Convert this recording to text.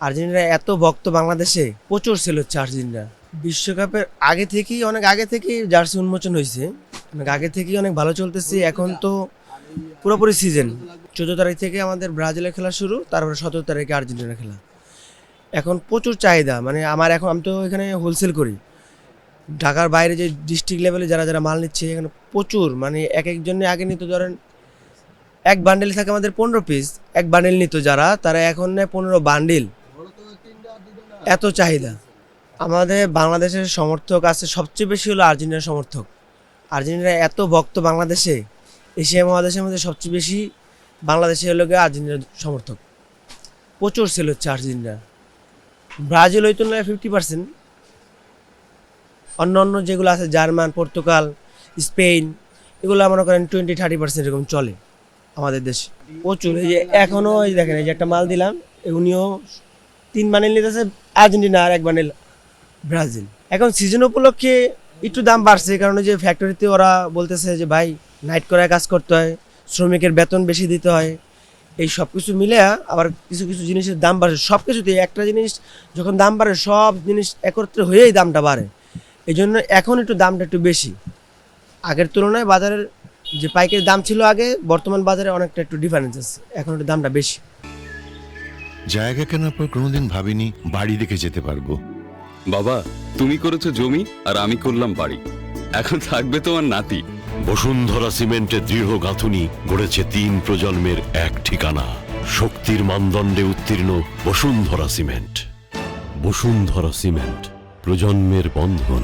Argentina এত ভক্ত বাংলাদেশে প্রচুর সেল হচ্ছে আর্জেন্টিনা। বিশ্বকাপের অনেক আগে থেকেই জার্সি উন্মোচন হয়েছে, অনেক আগে থেকেই অনেক ভালো চলতেছে। এখন তো পুরোপুরি সিজন 14 তারিখ থেকে আমাদের ব্রাজিলের খেলা শুরু, তারপরে 17 তারিখে আর্জেন্টিনার খেলা। এখন প্রচুর চাহিদা, মানে আমি তো এখানে হোলসেল করি। ঢাকার বাইরে যে ডিস্ট্রিক্ট লেভেলে যারা যারা মাল নিচ্ছে এখানে প্রচুর, মানে এক একজনে আগে নিত ধরেন এক বান্ডেল থাকে আমাদের 15 পিস, এক বান্ডেল নিত যারা, তারা এখন নেয় 15 বান্ডেল। এত চাহিদা। আমাদের বাংলাদেশের সমর্থক আছে সবচেয়ে বেশি হলো আর্জেন্টিনার সমর্থক। আর্জেন্টিনা এত ভক্ত বাংলাদেশে, এশিয়া মহাদেশের মধ্যে সবচেয়ে বেশি বাংলাদেশে হলো গিয়ে আর্জেন্টিনার সমর্থক। প্রচুর সেল হচ্ছে আর্জেন্টিনা। ব্রাজিল হইতো না 50%, অন্য অন্য যেগুলো আছে জার্মান, পর্তুগাল, স্পেন, এগুলো মনে করেন 20-30% এরকম চলে আমাদের দেশে। প্রচুর। এই যে এখনও এই দেখেন, এই যে একটা মাল দিলাম, উনিও 3 বান্ডেল নিতেছে আর্জেন্টিনা আর 1 বান্ডেল ব্রাজিল। এখন সিজন উপলক্ষে একটু দাম বাড়ছে, কারণ যে ফ্যাক্টরিতে ওরা বলতেছে যে ভাই নাইট করে কাজ করতে হয়, শ্রমিকের বেতন বেশি দিতে হয়, এই সব কিছু মিলে আবার কিছু কিছু জিনিসের দাম বাড়ে। সব কিছুতে একটা জিনিস যখন দাম বাড়ে, সব জিনিস একত্রে হয়েই দামটা বাড়ে। এই জন্য এখন একটু দামটা একটু বেশি আগের তুলনায়। বাজারের যে পাইকারি দাম ছিল আগে, বর্তমান বাজারে অনেকটা একটু ডিফারেন্স আছে, এখন একটু দামটা বেশি। জায়গা কেনার পর কোনোদিন ভাবিনি বাড়ি দেখে যেতে পারবো। বাবা, তুমি করেছো জমি আর আমি করলাম বাড়ি, এখন থাকবে তোমার নাতি। বসুন্ধরা সিমেন্টের দৃঢ় গাঁথুনি গড়েছে 3 প্রজন্মের এক ঠিকানা। শক্তির মানদণ্ডে উত্তীর্ণ বসুন্ধরা সিমেন্ট। বসুন্ধরা সিমেন্ট, প্রজন্মের বন্ধন।